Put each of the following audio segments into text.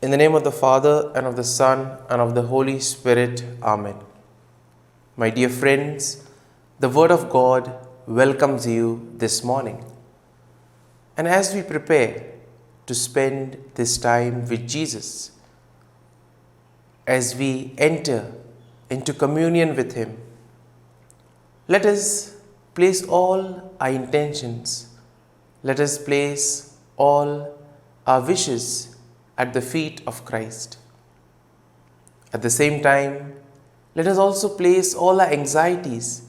In the name of the Father, and of the Son, and of the Holy Spirit. Amen. My dear friends, the Word of God welcomes you this morning. And as we prepare to spend this time with Jesus, as we enter into communion with Him, let us place all our intentions, let us place all our wishes at the feet of Christ. At the same time, let us also place all our anxieties,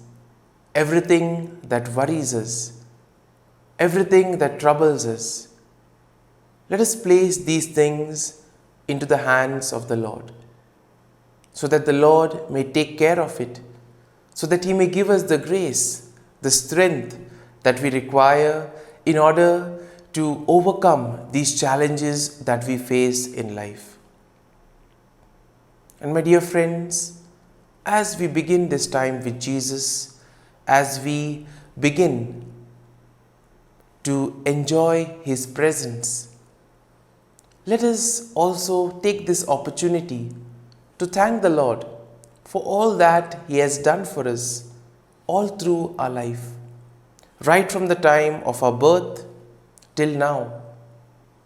everything that worries us, everything that troubles us. Let us place these things into the hands of the Lord, so that the Lord may take care of it, so that He may give us the grace, the strength that we require in order to overcome these challenges that we face in life. And my dear friends, as we begin this time with Jesus, as we begin to enjoy His presence, let us also take this opportunity to thank the Lord for all that He has done for us all through our life, right from the time of our birth till now.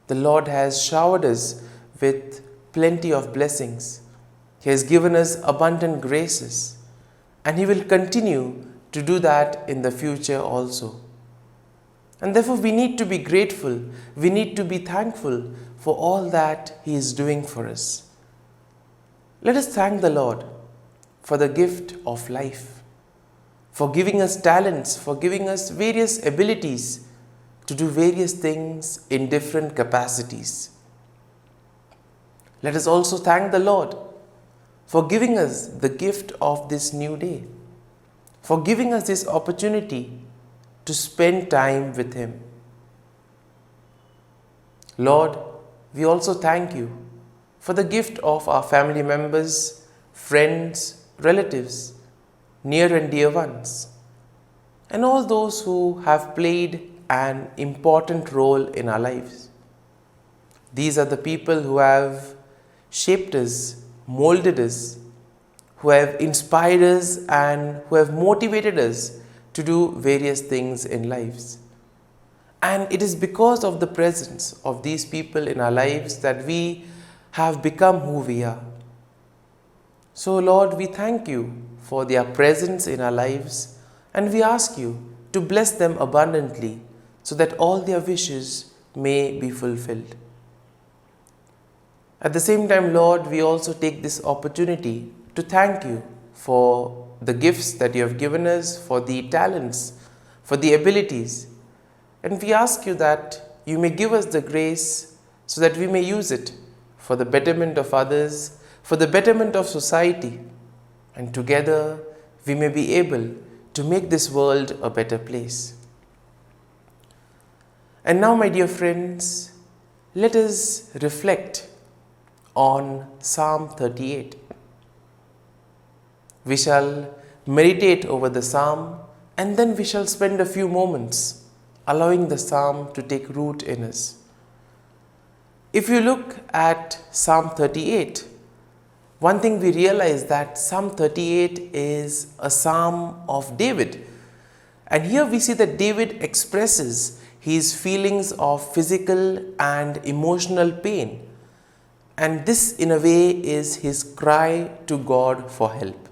The Lord has showered us with plenty of blessings. He has given us abundant graces, and He will continue to do that in the future also. And therefore we need to be grateful, we need to be thankful for all that He is doing for us. Let us thank the Lord for the gift of life, for giving us talents, for giving us various abilities to do various things in different capacities. Let us also thank the Lord for giving us the gift of this new day, for giving us this opportunity to spend time with Him. Lord, we also thank You for the gift of our family members, friends, relatives, near and dear ones, and all those who have played an important role in our lives. These are the people who have shaped us, molded us, who have inspired us, and who have motivated us to do various things in lives. And it is because of the presence of these people in our lives that we have become who we are. So Lord, we thank You for their presence in our lives, and we ask You to bless them abundantly so that all their wishes may be fulfilled. At the same time, Lord, we also take this opportunity to thank You for the gifts that You have given us, for the talents, for the abilities. And we ask You that You may give us the grace so that we may use it for the betterment of others, for the betterment of society, and together we may be able to make this world a better place. And now, my dear friends, let us reflect on Psalm 38. We shall meditate over the psalm, and then we shall spend a few moments allowing the psalm to take root in us. If you look at Psalm 38, one thing we realize that Psalm 38 is a psalm of David. And here we see that David expresses his feelings of physical and emotional pain. And this, in a way, is his cry to God for help.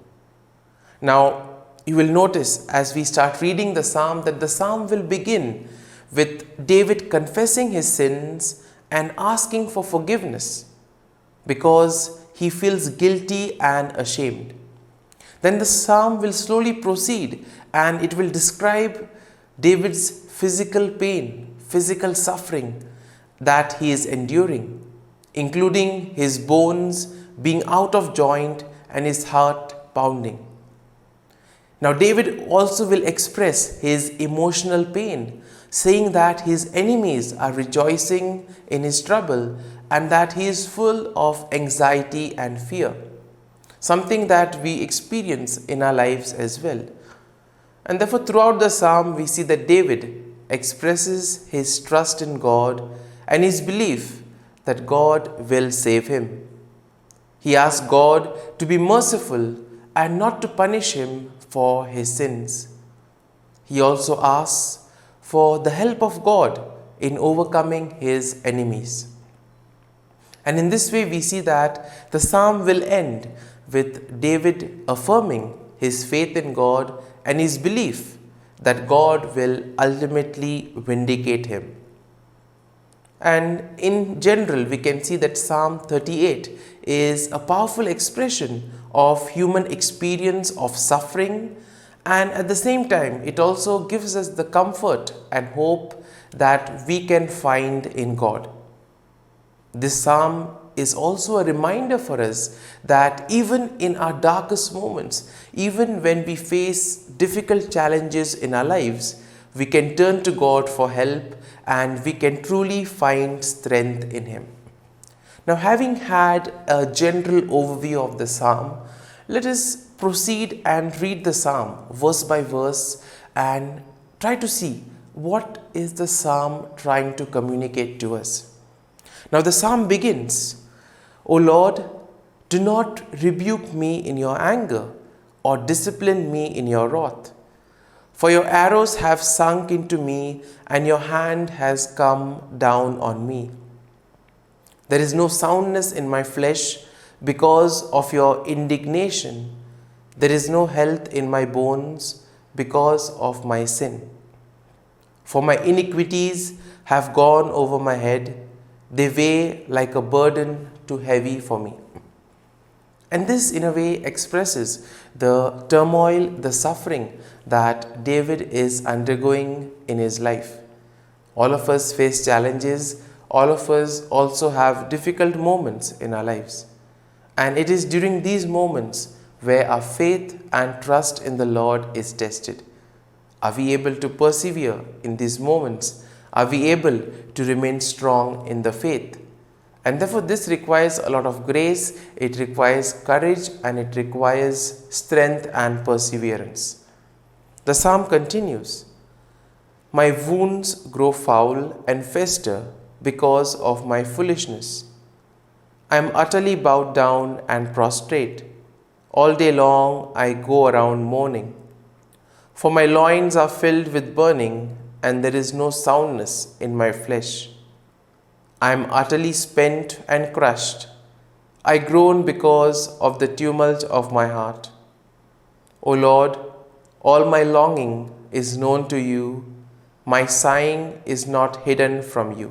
Now, you will notice as we start reading the psalm that the psalm will begin with David confessing his sins and asking for forgiveness because he feels guilty and ashamed. Then the psalm will slowly proceed and it will describe David's physical pain, physical suffering that he is enduring, including his bones being out of joint and his heart pounding. Now, David also will express his emotional pain, saying that his enemies are rejoicing in his trouble and that he is full of anxiety and fear, something that we experience in our lives as well. And therefore, throughout the psalm, we see that David expresses his trust in God and his belief that God will save him. He asks God to be merciful and not to punish him for his sins. He also asks for the help of God in overcoming his enemies. And in this way we see that the psalm will end with David affirming his faith in God and his belief that God will ultimately vindicate him. And in general, we can see that Psalm 38 is a powerful expression of human experience of suffering, and at the same time, it also gives us the comfort and hope that we can find in God. This psalm is also a reminder for us that even in our darkest moments, even when we face difficult challenges in our lives, we can turn to God for help and we can truly find strength in Him. Now, having had a general overview of the psalm, let us proceed and read the psalm verse by verse and try to see what is the psalm trying to communicate to us. Now, the psalm begins, "O Lord, do not rebuke me in your anger or discipline me in your wrath. For your arrows have sunk into me, and your hand has come down on me. There is no soundness in my flesh because of your indignation. There is no health in my bones because of my sin. For my iniquities have gone over my head. They weigh like a burden too heavy for me." And this in a way expresses the turmoil, the suffering that David is undergoing in his life. All of us face challenges. All of us also have difficult moments in our lives. And it is during these moments where our faith and trust in the Lord is tested. Are we able to persevere in these moments? Are we able to remain strong in the faith? And therefore this requires a lot of grace, it requires courage, and it requires strength and perseverance. The psalm continues, "My wounds grow foul and fester because of my foolishness. I am utterly bowed down and prostrate. All day long I go around mourning. For my loins are filled with burning, and there is no soundness in my flesh. I am utterly spent and crushed. I groan because of the tumult of my heart. O Lord, all my longing is known to you. My sighing is not hidden from you."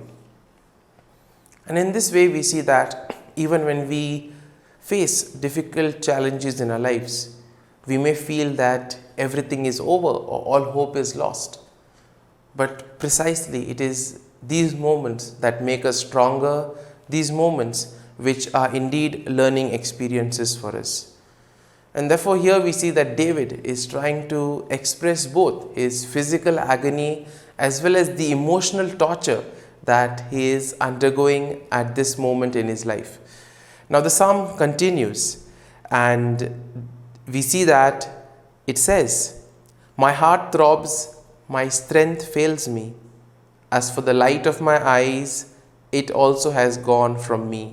And in this way we see that even when we face difficult challenges in our lives, we may feel that everything is over or all hope is lost. But precisely it is these moments that make us stronger, these moments which are indeed learning experiences for us. And therefore here we see that David is trying to express both his physical agony as well as the emotional torture that he is undergoing at this moment in his life. Now the psalm continues and we see that it says, "My heart throbs, my strength fails me. As for the light of my eyes, it also has gone from me.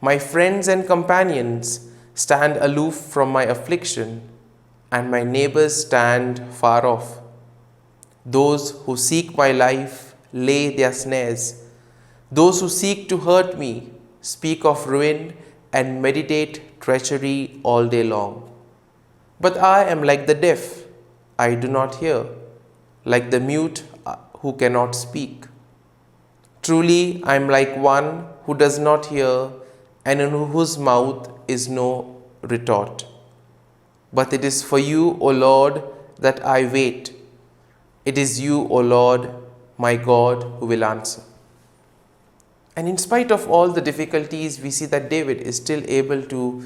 My friends and companions stand aloof from my affliction, and my neighbors stand far off. Those who seek my life lay their snares. Those who seek to hurt me speak of ruin and meditate treachery all day long. But I am like the deaf, I do not hear, like the mute who cannot speak. Truly, I am like one who does not hear and in whose mouth is no retort. But it is for you, O Lord, that I wait. It is you, O Lord, my God, who will answer." And in spite of all the difficulties, we see that David is still able to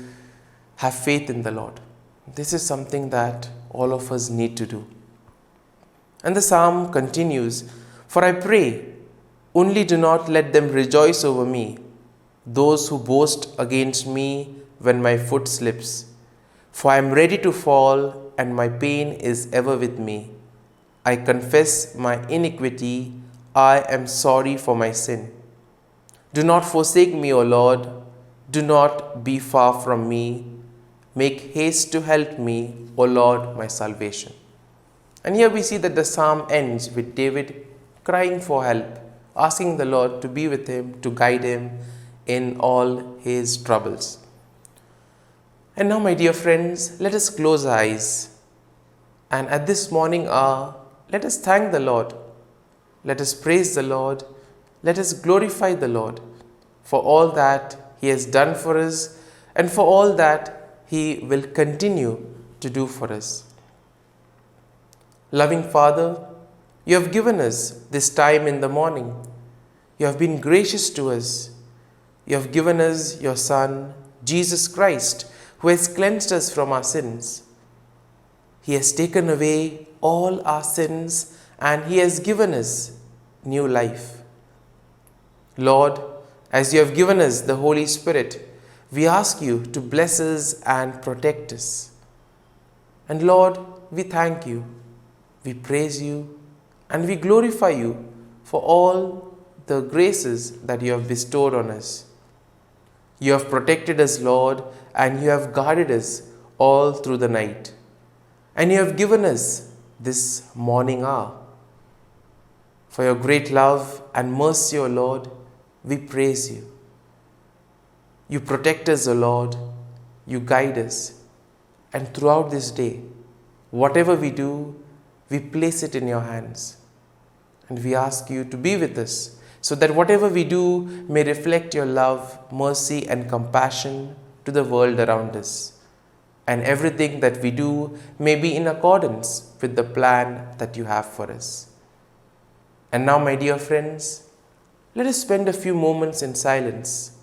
have faith in the Lord. This is something that all of us need to do. And the psalm continues, "For I pray, only do not let them rejoice over me, those who boast against me when my foot slips. For I am ready to fall, and my pain is ever with me. I confess my iniquity, I am sorry for my sin. Do not forsake me, O Lord. Do not be far from me. Make haste to help me, O Lord, my salvation. And here we see that the psalm ends with David crying for help, asking the Lord to be with him, to guide him in all his troubles. And now, my dear friends, let us close our eyes. And at this morning hour, let us thank the Lord. Let us praise the Lord. Let us glorify the Lord for all that He has done for us and for all that He will continue to do for us. Loving Father, You have given us this time in the morning. You have been gracious to us. You have given us Your Son, Jesus Christ, who has cleansed us from our sins. He has taken away all our sins and He has given us new life. Lord, as You have given us the Holy Spirit, we ask You to bless us and protect us. And Lord, we thank You, we praise You, and we glorify You for all the graces that You have bestowed on us. You have protected us, Lord, and You have guarded us all through the night. And You have given us this morning hour. For Your great love and mercy, O Lord, we praise You. You protect us, O Lord. You guide us. And throughout this day, whatever we do, we place it in Your hands. And we ask You to be with us, so that whatever we do may reflect Your love, mercy, and compassion to the world around us. And everything that we do may be in accordance with the plan that You have for us. And now, my dear friends, let us spend a few moments in silence,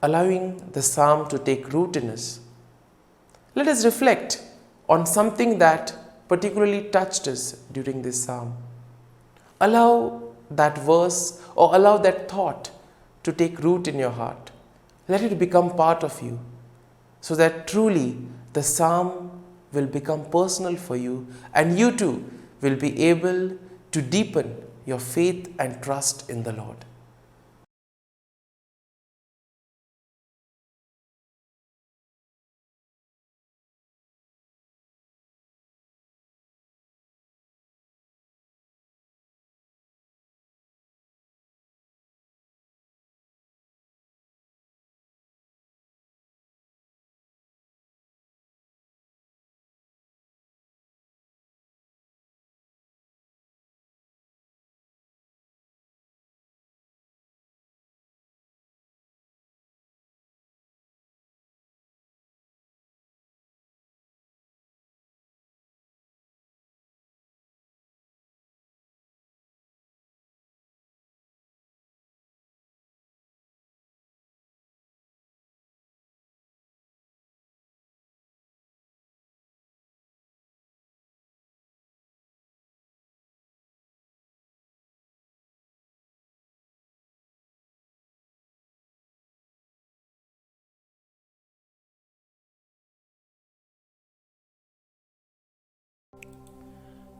allowing the psalm to take root in us. Let us reflect on something that particularly touched us during this psalm. Allow that verse or allow that thought to take root in your heart. Let it become part of you, so that truly the psalm will become personal for you, and you too will be able to deepen your faith and trust in the Lord.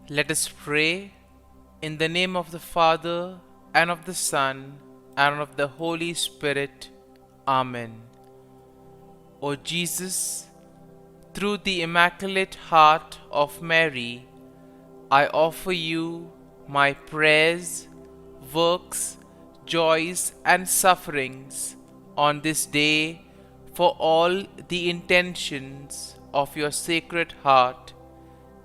Let us pray in the name of the Father, and of the Son, and of the Holy Spirit. Amen. O Jesus, through the Immaculate Heart of Mary, I offer You my prayers, works, joys, and sufferings on this day for all the intentions of Your Sacred Heart,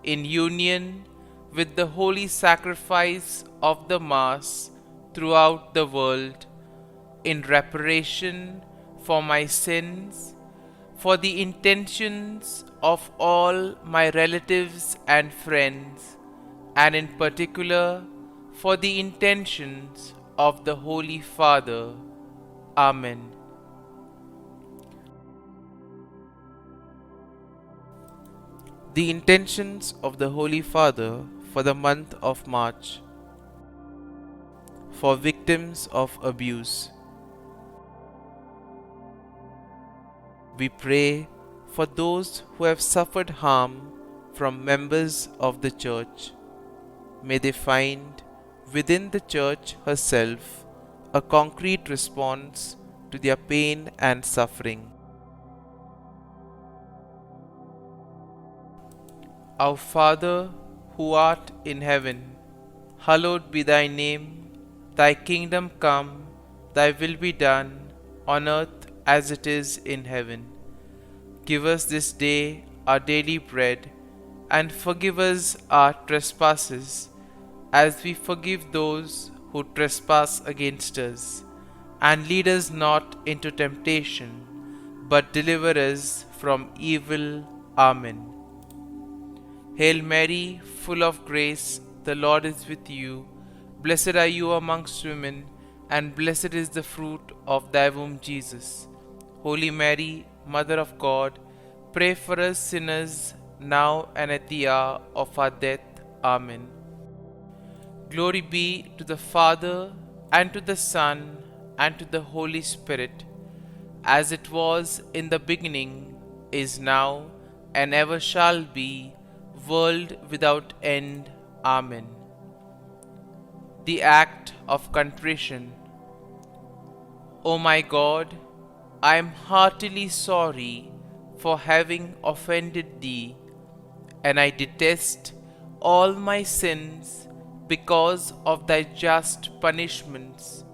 in union with the holy sacrifice of the Mass throughout the world, in reparation for my sins, for the intentions of all my relatives and friends, and in particular for the intentions of the Holy Father. Amen. The intentions of the Holy Father for the month of March. For victims of abuse. We pray for those who have suffered harm from members of the Church. May they find within the Church herself a concrete response to their pain and suffering. Our Father, who art in heaven, hallowed be thy name. Thy kingdom come, thy will be done, on earth as it is in heaven. Give us this day our daily bread, and forgive us our trespasses, as we forgive those who trespass against us. And lead us not into temptation, but deliver us from evil. Amen. Hail Mary, full of grace, the Lord is with you. Blessed are you amongst women, and blessed is the fruit of thy womb, Jesus. Holy Mary, Mother of God, pray for us sinners, now and at the hour of our death. Amen. Glory be to the Father, and to the Son, and to the Holy Spirit, as it was in the beginning, is now, and ever shall be, world without end. Amen. The Act of Contrition. O my God, I am heartily sorry for having offended thee, and I detest all my sins because of thy just punishments,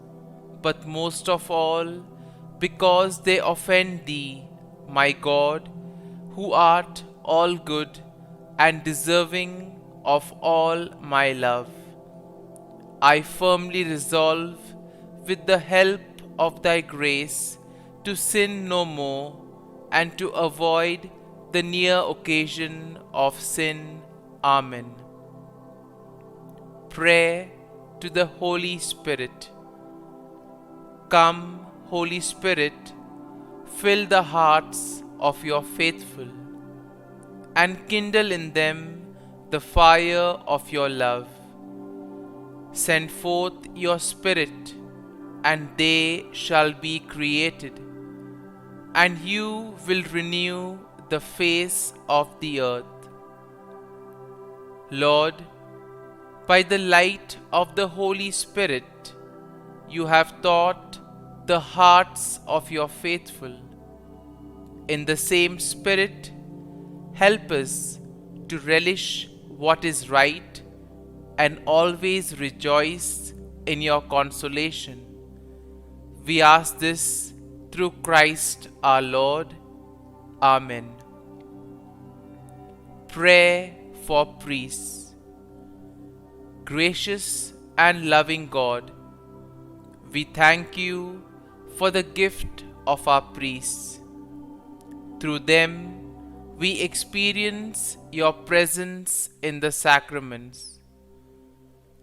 but most of all because they offend thee, my God, who art all good and deserving of all my love. I firmly resolve, with the help of thy grace, to sin no more, and to avoid the near occasion of sin. Amen. Prayer to the Holy Spirit. Come, Holy Spirit, fill the hearts of your faithful, and kindle in them the fire of your love. Send forth your Spirit, and they shall be created, and you will renew the face of the earth. Lord, by the light of the Holy Spirit, you have taught the hearts of your faithful. In the same Spirit, help us to relish what is right and always rejoice in your consolation. We ask this through Christ our Lord. Amen. Prayer for priests. Gracious and loving God, we thank you for the gift of our priests. Through them, we experience your presence in the sacraments.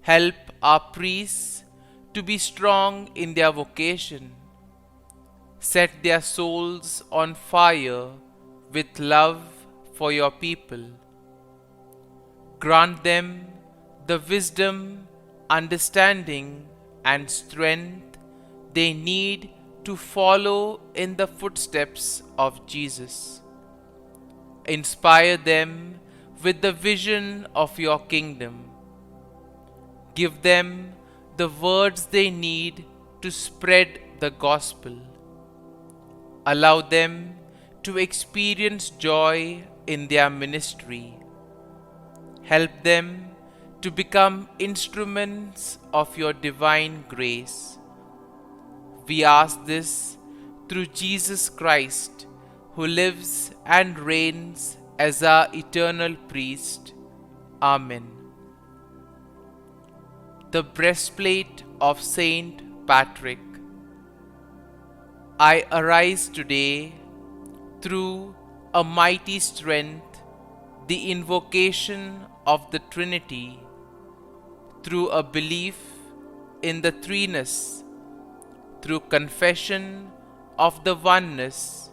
Help our priests to be strong in their vocation. Set their souls on fire with love for your people. Grant them the wisdom, understanding, and strength they need to follow in the footsteps of Jesus. Inspire them with the vision of your kingdom. Give them the words they need to spread the gospel. Allow them to experience joy in their ministry. Help them to become instruments of your divine grace. We ask this through Jesus Christ, who lives and reigns as our eternal priest. Amen. The breastplate of Saint Patrick. I arise today through a mighty strength, the invocation of the Trinity, through a belief in the threeness, through confession of the oneness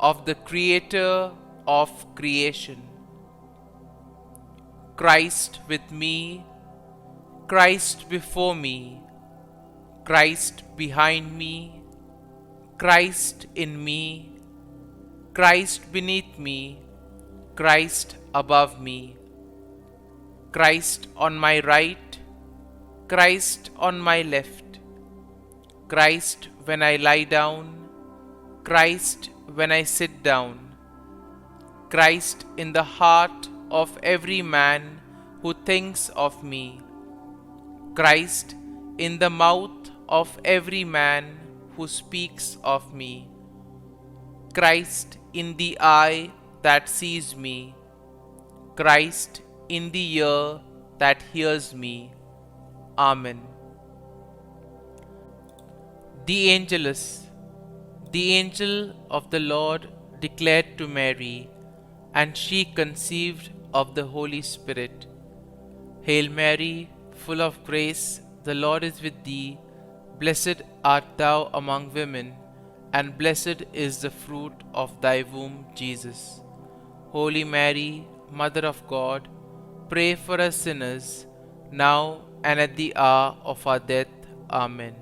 of the Creator of creation. Christ with me, Christ before me, Christ behind me, Christ in me, Christ beneath me, Christ above me, Christ on my right, Christ on my left, Christ when I lie down, Christ when I sit down, Christ in the heart of every man who thinks of me, Christ in the mouth of every man who speaks of me, Christ in the eye that sees me, Christ in the ear that hears me. Amen. The Angelus. The angel of the Lord declared to Mary, and she conceived of the Holy Spirit. Hail Mary, full of grace, the Lord is with thee. Blessed art thou among women, and blessed is the fruit of thy womb, Jesus. Holy Mary, Mother of God, pray for us sinners, now and at the hour of our death. Amen.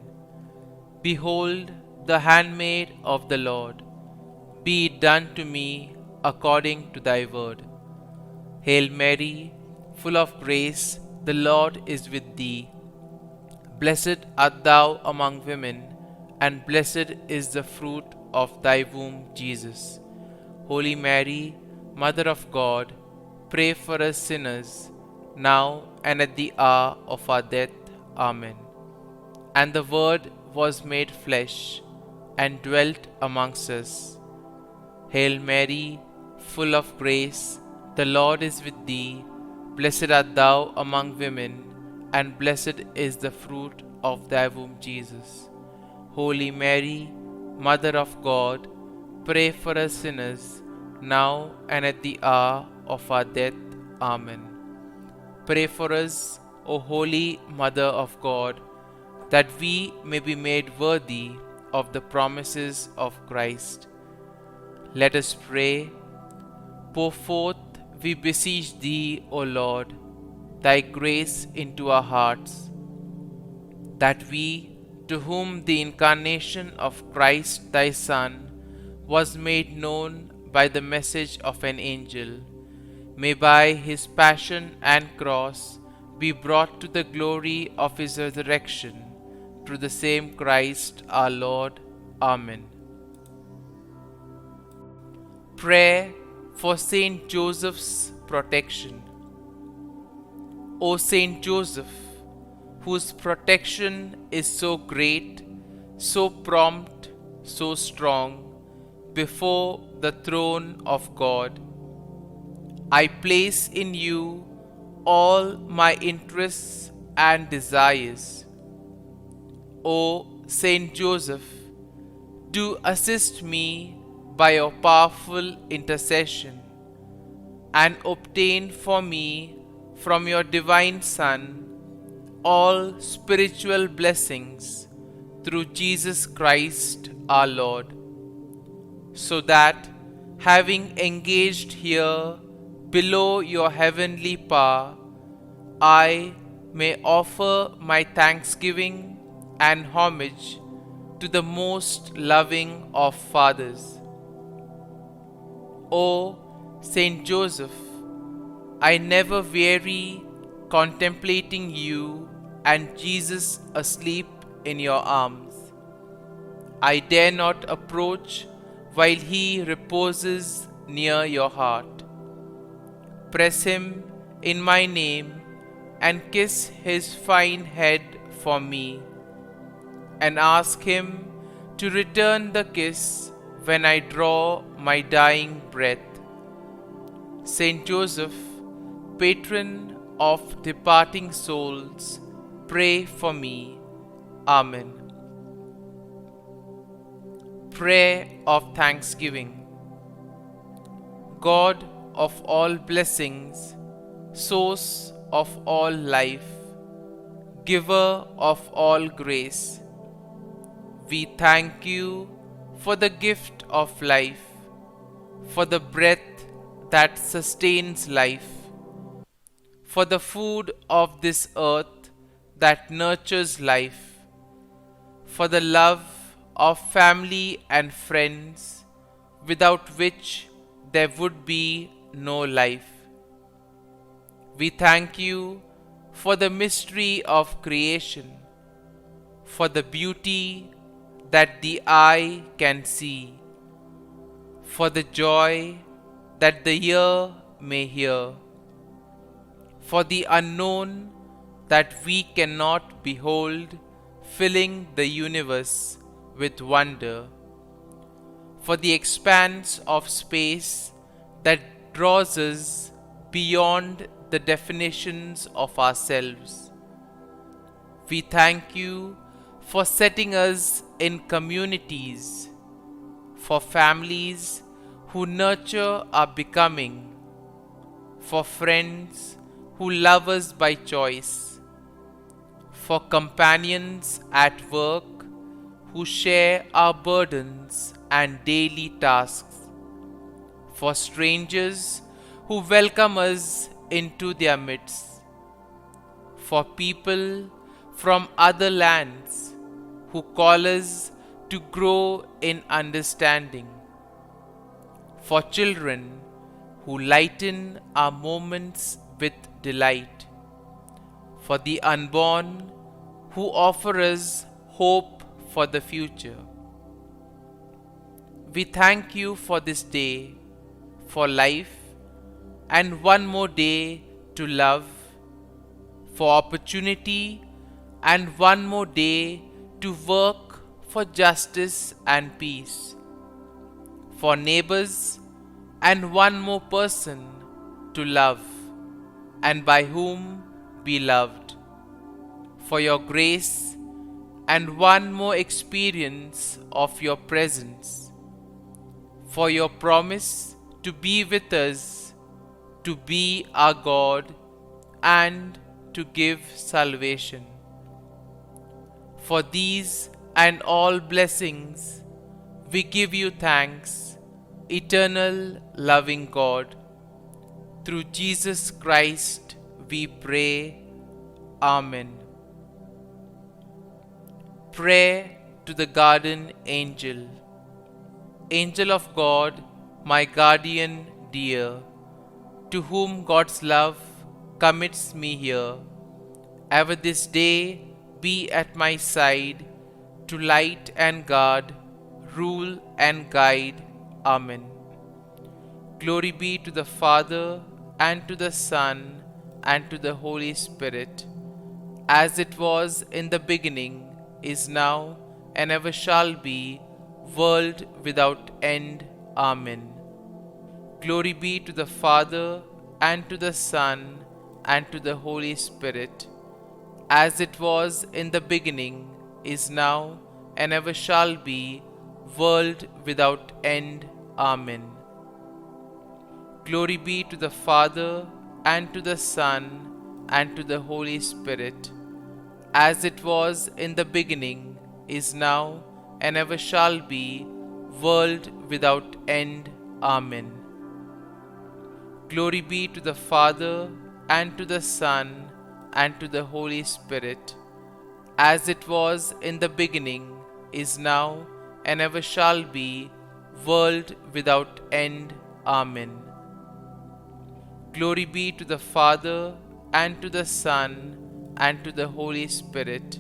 Behold, the handmaid of the Lord. Be it done to me according to thy word. Hail Mary, full of grace, the Lord is with thee. Blessed art thou among women, and blessed is the fruit of thy womb, Jesus. Holy Mary, Mother of God, pray for us sinners, now and at the hour of our death. Amen. And the Word was made flesh, and dwelt amongst us. Hail Mary, full of grace, the Lord is with thee. Blessed art thou among women, and blessed is the fruit of thy womb, Jesus. Holy Mary, Mother of God, pray for us sinners, now and at the hour of our death. Amen. Pray for us, O Holy Mother of God, that we may be made worthy of the promises of Christ. Let us pray. Pour forth, we beseech thee, O Lord, thy grace into our hearts, that we, to whom the incarnation of Christ thy Son was made known by the message of an angel, may by his passion and cross be brought to the glory of his resurrection, through the same Christ our Lord. Amen. Prayer for Saint Joseph's protection. O Saint Joseph, whose protection is so great, so prompt, so strong, before the throne of God, I place in you all my interests and desires. O Saint Joseph, do assist me by your powerful intercession, and obtain for me from your divine Son all spiritual blessings through Jesus Christ our Lord, so that, having engaged here below your heavenly power, I may offer my thanksgiving and homage to the most loving of fathers. O Saint Joseph, I never weary contemplating you and Jesus asleep in your arms. I dare not approach while he reposes near your heart. Press him in my name and kiss his fine head for me, and ask him to return the kiss when I draw my dying breath. Saint Joseph, patron of departing souls, pray for me. Amen. Prayer of Thanksgiving. God of all blessings, source of all life, giver of all grace, we thank you for the gift of life, for the breath that sustains life, for the food of this earth that nurtures life, for the love of family and friends, without which there would be no life. We thank you for the mystery of creation, for the beauty that the eye can see, for the joy that the ear may hear, for the unknown that we cannot behold, filling the universe with wonder, for the expanse of space that draws us beyond the definitions of ourselves. We thank you for setting us in communities, for families who nurture our becoming, for friends who love us by choice, for companions at work who share our burdens and daily tasks, for strangers who welcome us into their midst, for people from other lands who call us to grow in understanding, for children who lighten our moments with delight, for the unborn who offer us hope for the future. We thank you for this day, for life, and one more day to love, for opportunity, and one more day to work for justice and peace, for neighbors, and one more person to love, and by whom be loved, for your grace, and one more experience of your presence, for your promise to be with us, to be our God, and to give salvation. For these and all blessings, we give you thanks, eternal loving God. Through Jesus Christ we pray. Amen. Prayer to the Guardian Angel. Angel of God, my guardian dear, to whom God's love commits me here, ever this day be at my side, to light and guard, rule and guide. Amen. Glory be to the Father, and to the Son, and to the Holy Spirit, as it was in the beginning, is now, and ever shall be, world without end. Amen. Glory be to the Father, and to the Son, and to the Holy Spirit, as it was in the beginning, is now, and ever shall be, world without end. Amen. Glory be to the Father, and to the Son, and to the Holy Spirit, as it was in the beginning, is now, and ever shall be, world without end. Amen. Glory be to the Father, and to the Son, and to the Holy Spirit, as it was in the beginning, is now, and ever shall be, world without end. Amen. Glory be to the Father, and to the Son, and to the Holy Spirit,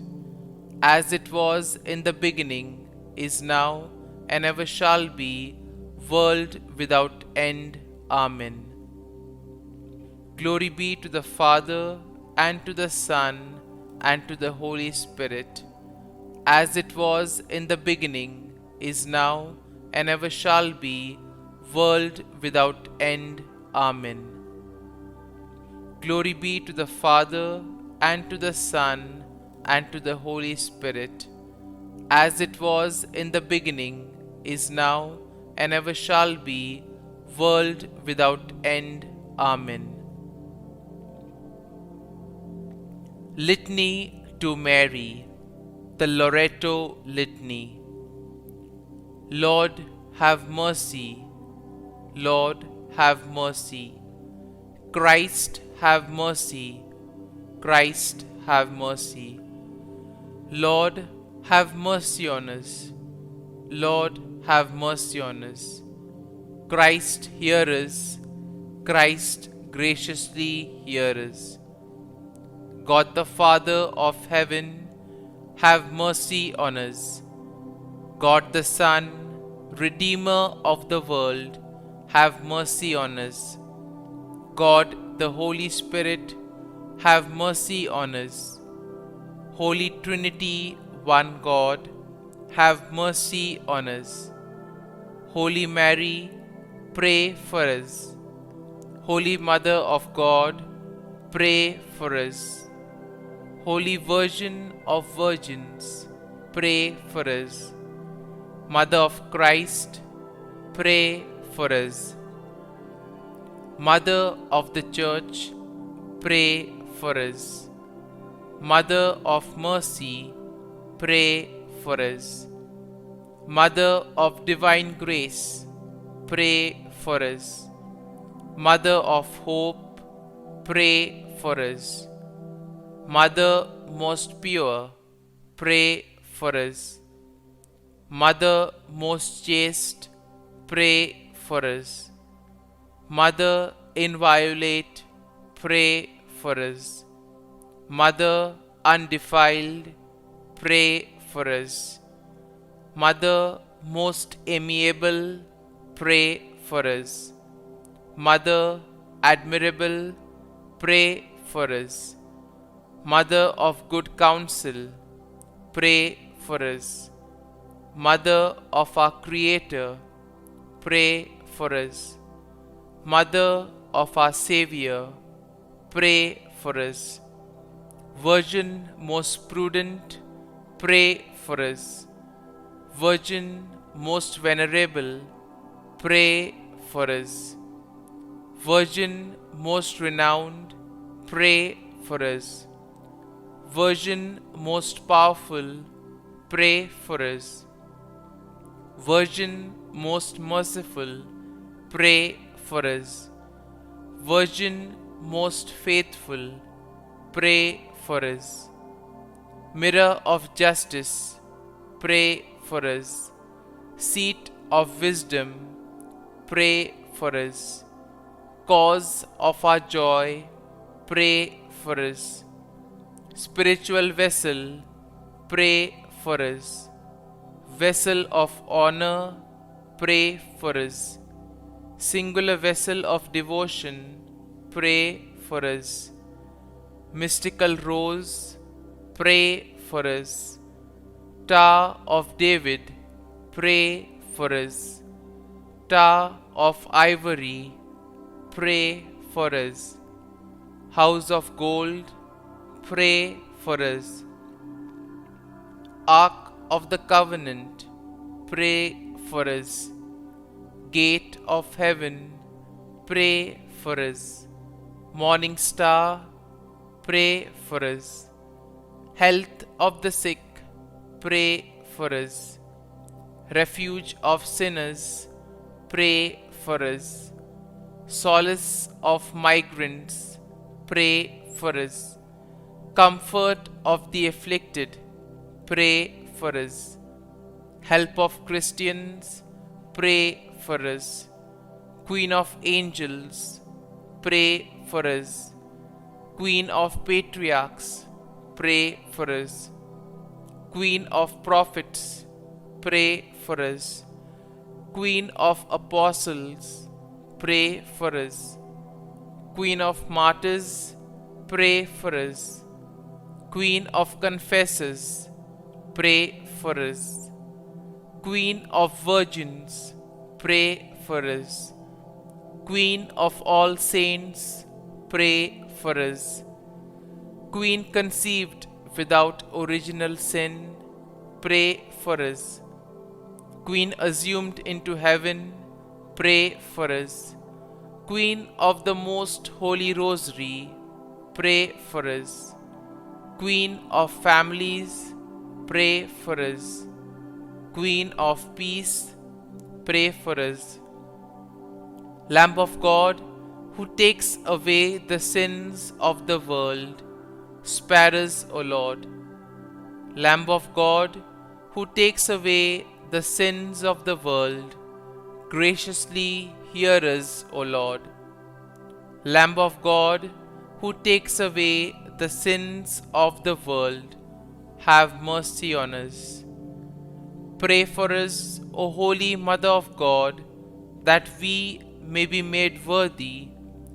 as it was in the beginning, is now, and ever shall be, world without end. Amen. Glory be to the Father, and to the Son, and to the Holy Spirit, as it was in the beginning, is now, and ever shall be, world without end. Amen. Glory be to the Father, and to the Son, and to the Holy Spirit, as it was in the beginning, is now, and ever shall be, world without end. Amen. Litany to Mary, the Loreto Litany. Lord, have mercy. Lord, have mercy. Christ, have mercy. Christ, have mercy. Lord, have mercy on us. Lord, have mercy on us. Christ, hear us. Christ, graciously hear us. God the Father of heaven, have mercy on us. God the Son, Redeemer of the world, have mercy on us. God the Holy Spirit, have mercy on us. Holy Trinity, one God, have mercy on us. Holy Mary, pray for us. Holy Mother of God, pray for us. Holy Virgin of Virgins, pray for us. Mother of Christ, pray for us. Mother of the Church, pray for us. Mother of Mercy, pray for us. Mother of Divine Grace, pray for us. Mother of Hope, pray for us. Mother most pure, pray for us. Mother most chaste, pray for us. Mother inviolate, pray for us. Mother undefiled, pray for us. Mother most amiable, pray for us. Mother admirable, pray for us. Mother of good counsel, pray for us. Mother of our Creator, pray for us. Mother of our Savior, pray for us. Virgin most prudent, pray for us. Virgin most venerable, pray for us. Virgin most renowned, pray for us. Virgin most powerful, pray for us. Virgin most merciful, pray for us. Virgin most faithful, pray for us. Mirror of justice, pray for us. Seat of wisdom, pray for us. Cause of our joy, pray for us. Spiritual vessel, pray for us. Vessel of honor, pray for us. Singular vessel of devotion, pray for us. Mystical rose, pray for us. Tower of David, pray for us. Tower of ivory, pray for us. House of gold, pray for us. Ark of the Covenant, pray for us. Gate of heaven, pray for us. Morning star, pray for us. Health of the sick, pray for us. Refuge of sinners, pray for us. Solace of migrants, pray for us. Comfort of the afflicted, pray for us. Help of Christians, pray for us. Queen of angels, pray for us. Queen of patriarchs, pray for us. Queen of prophets, pray for us. Queen of apostles, pray for us. Queen of martyrs, pray for us. Queen of confessors, pray for us. Queen of virgins, pray for us. Queen of all saints, pray for us. Queen conceived without original sin, pray for us. Queen assumed into heaven, pray for us. Queen of the most holy rosary, pray for us. Queen of families, pray for us. Queen of peace, pray for us. Lamb of God, who takes away the sins of the world, spare us, O Lord. Lamb of God, who takes away the sins of the world, graciously hear us, O Lord. Lamb of God, who takes away the sins of the world, have mercy on us. Pray for us, O Holy Mother of God, that we may be made worthy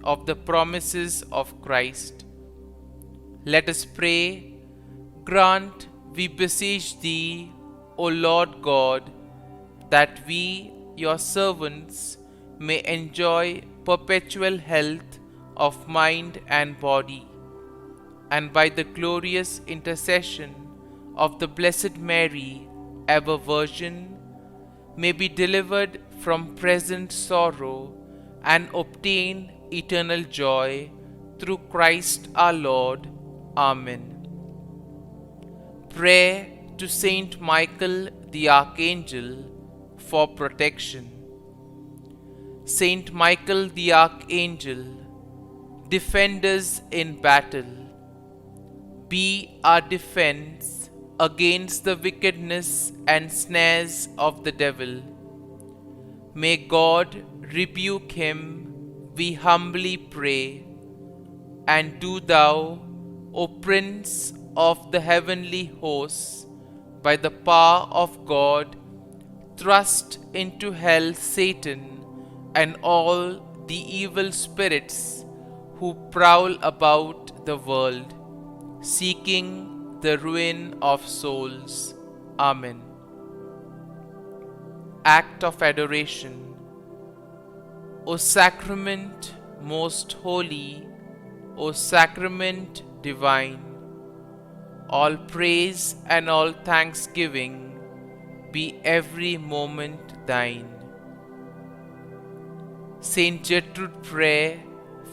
of the promises of Christ. Let us pray. Grant, we beseech Thee, O Lord God, that we, Your servants, may enjoy perpetual health of mind and body, and by the glorious intercession of the Blessed Mary, ever Virgin, may be delivered from present sorrow and obtain eternal joy through Christ our Lord. Amen. Prayer to Saint Michael the Archangel for protection. Saint Michael the Archangel, defend us in battle. Be our defense against the wickedness and snares of the devil. May God rebuke him, we humbly pray. And do Thou, O Prince of the heavenly hosts, by the power of God, thrust into hell Satan and all the evil spirits who prowl about the world, seeking the ruin of souls. Amen. Act of Adoration. O Sacrament most holy, O Sacrament divine, all praise and all thanksgiving be every moment Thine. Saint Gertrude Prayer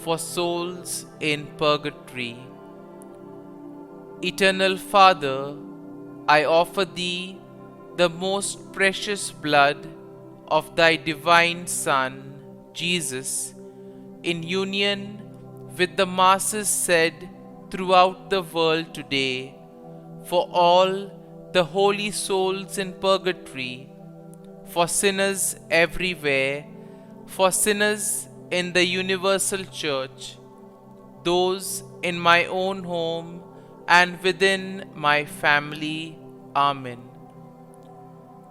for souls in purgatory. Eternal Father, I offer Thee the most precious blood of Thy divine Son, Jesus, in union with the masses said throughout the world today, for all the holy souls in purgatory, for sinners everywhere, for sinners in the universal church, those in my own home and within my family. Amen.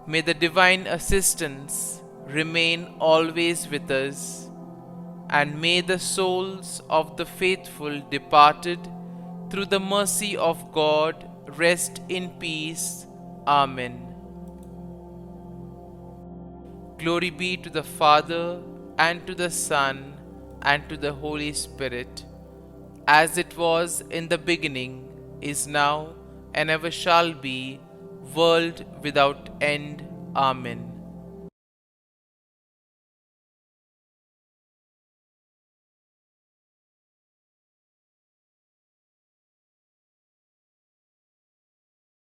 May the divine assistance remain always with us, and may the souls of the faithful departed through the mercy of God rest in peace. Amen. Glory be to the Father, and to the Son, and to the Holy Spirit, as it was in the beginning, is now, and ever shall be, world without end. Amen.